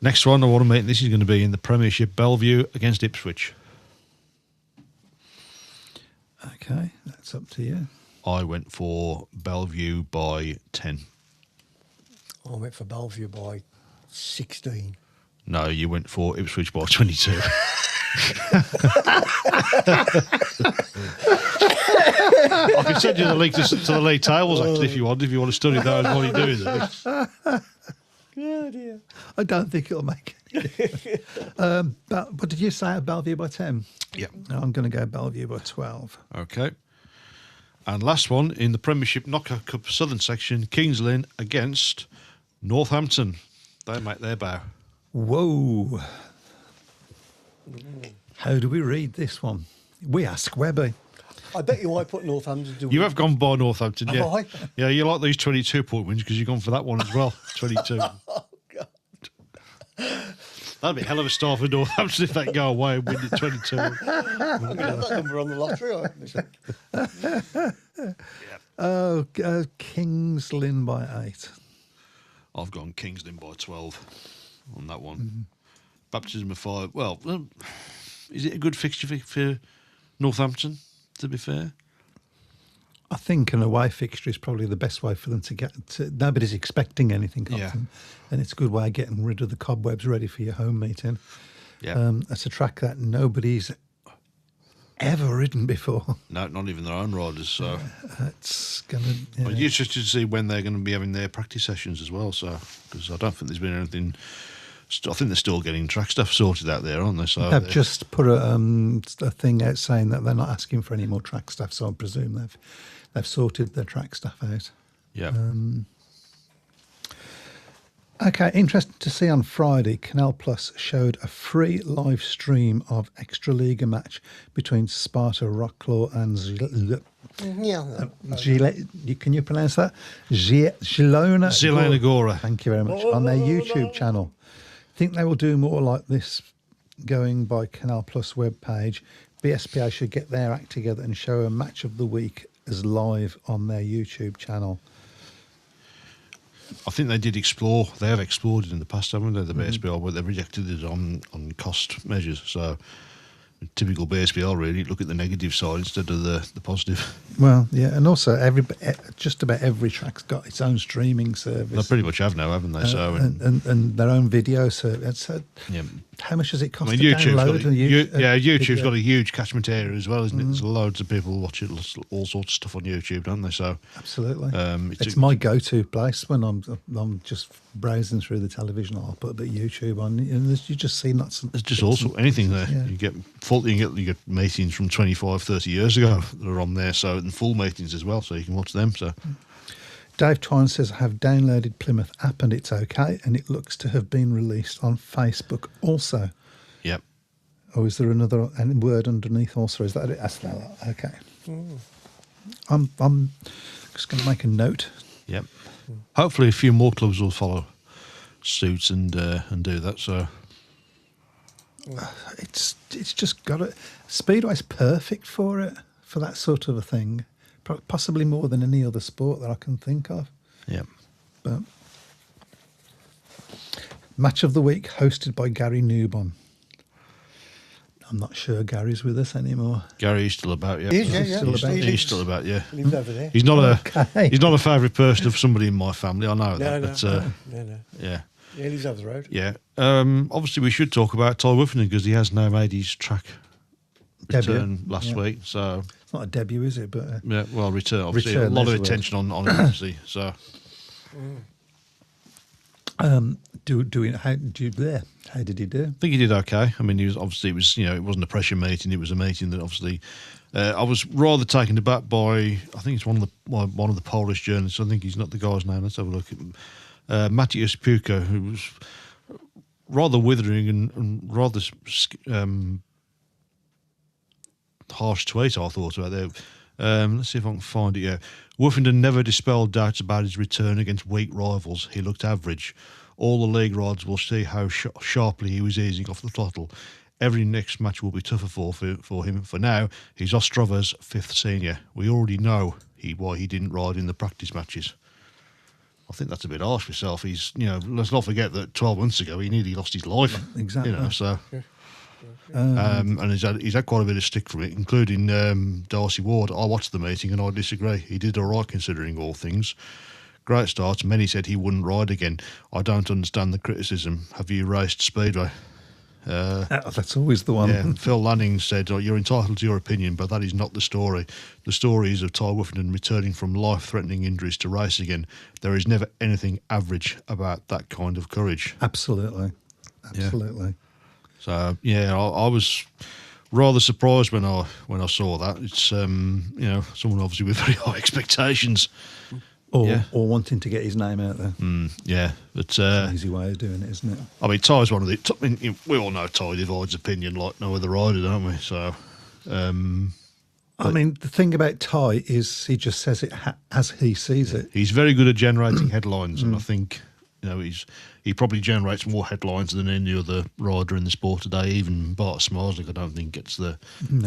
Next one I want to make, this is going to be in the Premiership, Bellevue against Ipswich. Okay, that's up to you. I went for Bellevue by 10. I went for Bellevue by 16. No, you went for Ipswich by 22. I can send you the link to the league tables actually if you want to study those while you're doing this. Oh, dear. I don't think it'll make it. But what did you say? Bellevue by 10? Yep. No, I'm going to go Bellevue by 12. Okay. And last one in the Premiership Knockout Cup Southern section, Kings Lynn against Northampton. They make their bow. Whoa. How do we read this one? We ask Webby. I bet you I put Northampton to You have gone by Northampton, Have yeah. I? Yeah, you like these 22-point wins because you've gone for that one as well, 22. Oh, God. That'd be a hell of a start for Northampton if they go away and win it 22. I'm going to have that number on the lottery. Oh, Kings Lynn by 8. I've gone Kings Lynn by 12 on that one. Baptism of fire. Well, is it a good fixture for Northampton, to be fair? I think an away fixture is probably the best way for them to get to. Nobody's expecting anything of Yeah. them. And it's a good way of getting rid of the cobwebs ready for your home meeting. Yeah. It's a track that nobody's ever ridden before. No, not even their own riders, so... It's going to... Well, you're interested to see when they're going to be having their practice sessions as well, so... Because I don't think there's been anything... I think they're still getting track stuff sorted out there, aren't they? So They've just put a thing out saying that they're not asking for any more track staff, so I presume they've sorted their track staff out. Yeah. Okay, interesting to see on Friday, Canal Plus showed a free live stream of Extraliga match between Sparta Rocklaw and can you pronounce that? Zilona Gora. Thank you very much. On their YouTube channel. I think they will do more like this going by Canal Plus webpage. BSPA should get their act together and show a match of the week as live on their YouTube channel. I think they did explore. They have explored it in the past, haven't they? The BSBR, but they've rejected it on cost measures. So, typical BSBR, really. Look at the negative side instead of the positive. Well, yeah, and also just about every track's got its own streaming service. They pretty much have now, haven't they? And their own video service. So yeah. How much does it cost to YouTube's download? YouTube's video? got a huge catchment area as well, isn't it? There's loads of people watching all sorts of stuff on YouTube, don't they? So absolutely, it's a, my go-to place when I'm just browsing through the television. I'll put a bit of YouTube on, and you just see lots. There's just also anything there. Yeah. You get meetings from 25, 30 years ago that are on there. So and full meetings as well, so you can watch them. So. Dave Twine says, I have downloaded Plymouth app and it's okay, and it looks to have been released on Facebook also. Yep. Or is there another word underneath also? Is that it? That's that. Okay. I'm just going to make a note. Yep. Hopefully a few more clubs will follow suit and do that. So it's just got it. Speedway's perfect for it, for that sort of a thing. Possibly more than any other sport that I can think of. Yeah. But match of the week hosted by Gary Newbon. I'm not sure Gary's with us anymore. Gary's still about, yeah. He's still about, yeah. Lives over there. He's not a favourite person of somebody in my family. I know that. No. Yeah. Yeah, he lives over the road. Yeah. Obviously, we should talk about Ty Wiffenden because he has now made his track return last week. So it's not a debut, is it? But return. Obviously, a lot of attention on it. Obviously, so. How did he do? I think he did okay. I mean, he was obviously it wasn't a pressure meeting. It was a meeting that obviously I was rather taken aback by. I think it's one of the Polish journalists. I think he's not the guy's name. Let's have a look at him. Matthias Puka, who was rather withering and rather harsh tweet I thought about there. Let's see if I can find it. Yeah, Wiffenden never dispelled doubts about his return against weak rivals. He looked average. All the league rides will see how sharply he was easing off the throttle. Every next match will be tougher for him. For now, he's Ostrova's fifth senior. We already know why he didn't ride in the practice matches. I think that's a bit harsh for himself. He's, let's not forget that 12 months ago he nearly lost his life. Exactly. So. And he's had quite a bit of stick from it, including Darcy Ward. I watched the meeting and I disagree. He did all right considering all things. Great start. Many said he wouldn't ride again. I don't understand the criticism. Have you raced Speedway? That's always the one. Yeah. Phil Lanning said, you're entitled to your opinion, but that is not the story. The story is of Ty Wiffenden returning from life-threatening injuries to race again. There is never anything average about that kind of courage. Absolutely. Yeah. So I was rather surprised when I saw that. It's someone obviously with very high expectations, or wanting to get his name out there. But it's an easy way of doing it, isn't it? I mean, Ty's one of the. We all know Ty divides opinion like no other rider, don't we? So, I mean, the thing about Ty is he just says it as he sees it. He's very good at generating headlines, and I think. He probably generates more headlines than any other rider in the sport today. Even Bart Smarslick, I don't think gets the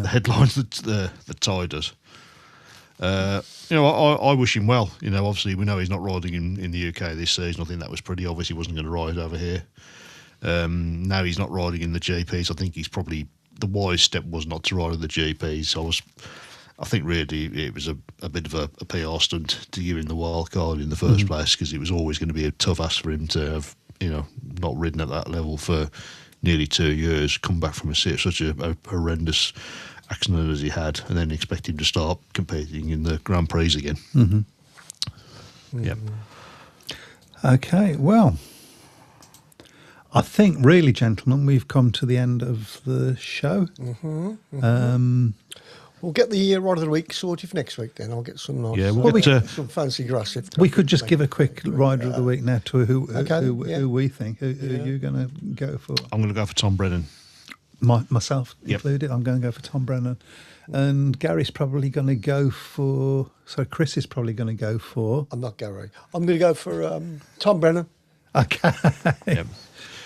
headlines that Ty does. I wish him well. Obviously we know he's not riding in the UK this season. I think that was pretty obvious. He wasn't going to ride over here. Now he's not riding in the GPs. I think he's probably the wise step was not to ride in the GPs. I think really it was a bit of a PR stunt to give him the wild card in the first place because it was always going to be a tough ask for him to have, not ridden at that level for nearly 2 years, come back from such a horrendous accident as he had, and then expect him to start competing in the Grand Prix again. Yep. Okay, well, I think really, gentlemen, we've come to the end of the show. We'll get the Rider of the Week sorted for next week. Then I'll get some nice, Yeah, we'll get some fancy grass. We could just give a quick rider of the week now to who we think. Who are you going to go for? I'm going to go for Tom Brennan. Myself Yep. included. I'm going to go for Tom Brennan. And Gary's probably going to go for... So Chris is probably going to go for... I'm not Gary. I'm going to go for Tom Brennan. Okay. Yep.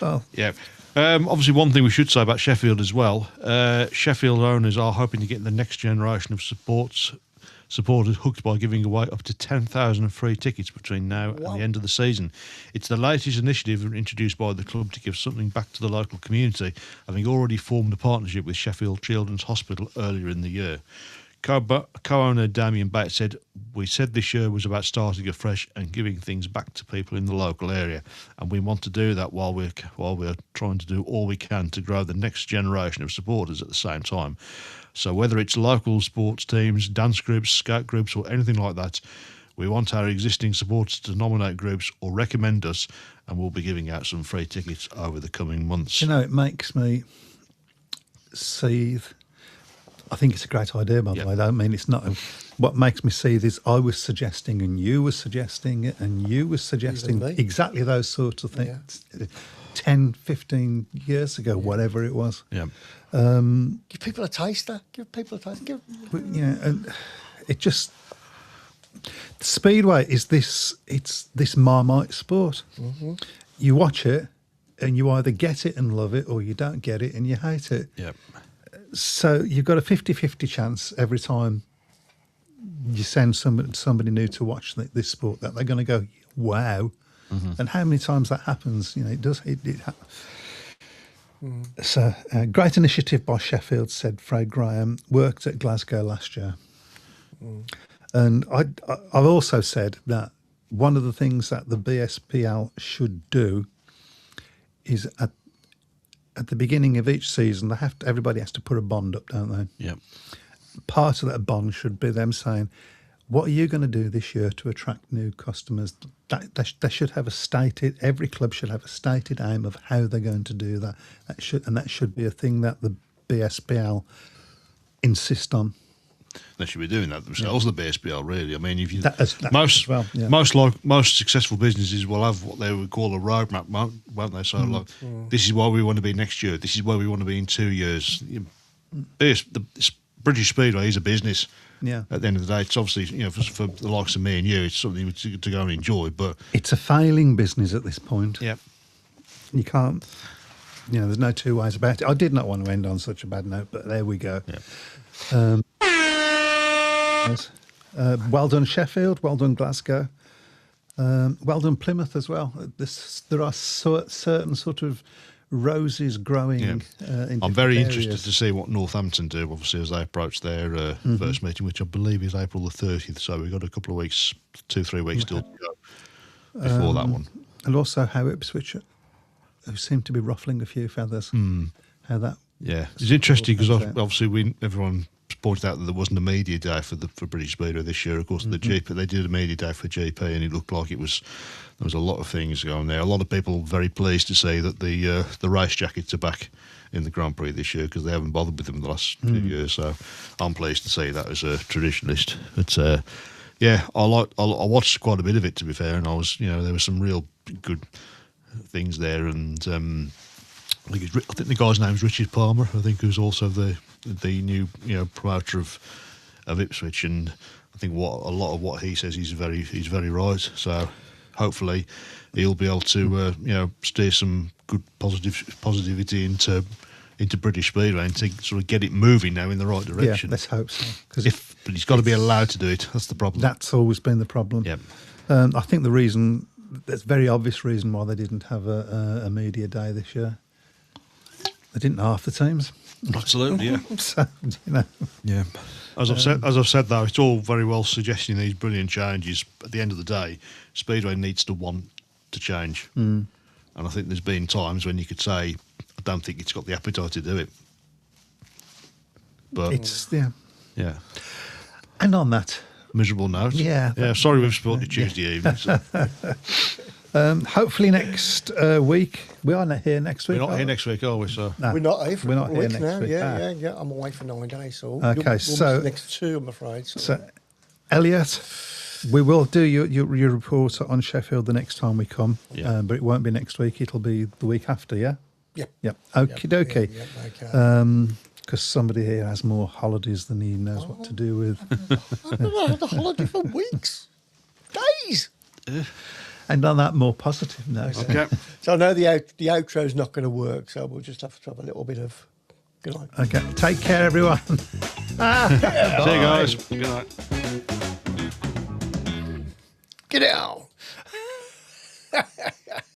Well, Yeah. Obviously, one thing we should say about Sheffield as well, Sheffield owners are hoping to get the next generation of supporters hooked by giving away up to 10,000 free tickets between now and the end of the season. It's the latest initiative introduced by the club to give something back to the local community, having already formed a partnership with Sheffield Children's Hospital earlier in the year. Co-owner Damien Bates said, "We said this year was about starting afresh and giving things back to people in the local area, and we want to do that while we're trying to do all we can to grow the next generation of supporters at the same time. So whether it's local sports teams, dance groups, scout groups, or anything like that, we want our existing supporters to nominate groups or recommend us, and we'll be giving out some free tickets over the coming months." you know, it makes me seethe. I think it's a great idea, by the Yep. way. I don't mean it's not. What makes me seethe is I was suggesting and you were suggesting it and you were suggesting me. exactly those sorts of things 10, 15 years ago, whatever it was. Yeah. Give people a taster. Give people a taster. And it just... Speedway is this Marmite sport. Mm-hmm. You watch it and you either get it and love it or you don't get it and you hate it. Yeah. So you've got a 50-50 chance every time you send somebody new to watch this sport that they're going to go, wow. Mm-hmm. And how many times that happens, you know, it does. So, great initiative by Sheffield, said Fred Graham, worked at Glasgow last year. And I've also said that one of the things that the BSPL should do is at the beginning of each season, everybody has to put a bond up, don't they? Yeah. Part of that bond should be them saying, what are you going to do this year to attract new customers? They should have every club should have a stated aim of how they're going to do that. That should be a thing that the BSPL insist on. They should be doing that themselves, the BSPL, really. I mean, if you That as well, yeah. most successful businesses will have what they would call a roadmap, won't they? So, like, this is where we want to be next year. This is where we want to be in 2 years. The British Speedway is a business. Yeah. At the end of the day, it's obviously, you know, for the likes of me and you, it's something to go and enjoy. But It's a failing business at this point. yeah, You can't, you know, there's no two ways about it. I did not want to end on such a bad note, but there we go. yeah. Yes. Well done, Sheffield. Well done, Glasgow. Well done, Plymouth as well. There are certain sort of roses growing. Yeah. In I'm very different interested areas. to see what Northampton do, obviously, as they approach their first meeting, which I believe is April the 30th. So we've got a couple of weeks, 2-3 weeks still to go before that one. And also how Ipswich, who seem to be ruffling a few feathers. How that... Yeah, it's interesting because That's it. obviously everyone pointed out that there wasn't a media day for British Speedway this year. Of course, the GP, they did a media day for GP, and it looked like there was a lot of things going there. A lot of people very pleased to see that the race jackets are back in the Grand Prix this year because they haven't bothered with them in the last few years. So I'm pleased to see that as a traditionalist. But yeah, I watched quite a bit of it, to be fair, and there were some real good things there, and. I think the guy's name's Richard Palmer. I think who's also the new promoter of Ipswich, and I think a lot of what he says he's very right. So hopefully he'll be able to steer some good positivity into British Speedway and to sort of get it moving now in the right direction. Yeah, let's hope so. But he's got to be allowed to do it. That's the problem. That's always been the problem. Yeah. I think there's a very obvious reason why they didn't have a media day this year. They didn't know half the teams. Absolutely, yeah. So, Yeah. As I've said though, it's all very well suggesting these brilliant changes. At the end of the day, Speedway needs to want to change. And I think there's been times when you could say, I don't think it's got the appetite to do it. But yeah. And on that miserable note. Yeah. Yeah, sorry we've spoiled your Tuesday evening. So. Hopefully next week. We are here next week. We're not are here we? next week, are we? So No. We're not here for We're a not couple here of weeks next now. week. Yeah. I'm away for 9 days. So Okay, we'll so- miss the next 2, I'm afraid. So, Elliot, we will do your report on Sheffield the next time we come, Yeah. but it won't be next week. It'll be the week after, yeah? Yep. Yep. Okie dokie. Yep, okay. Because somebody here has more holidays than he knows what to do with. I've not had a holiday for weeks, days. And on that more positive note. okay. So I know the outro's not going to work, so we'll just have to have a little bit of good night. Okay. Take care, everyone. See you guys. Good night. Get out.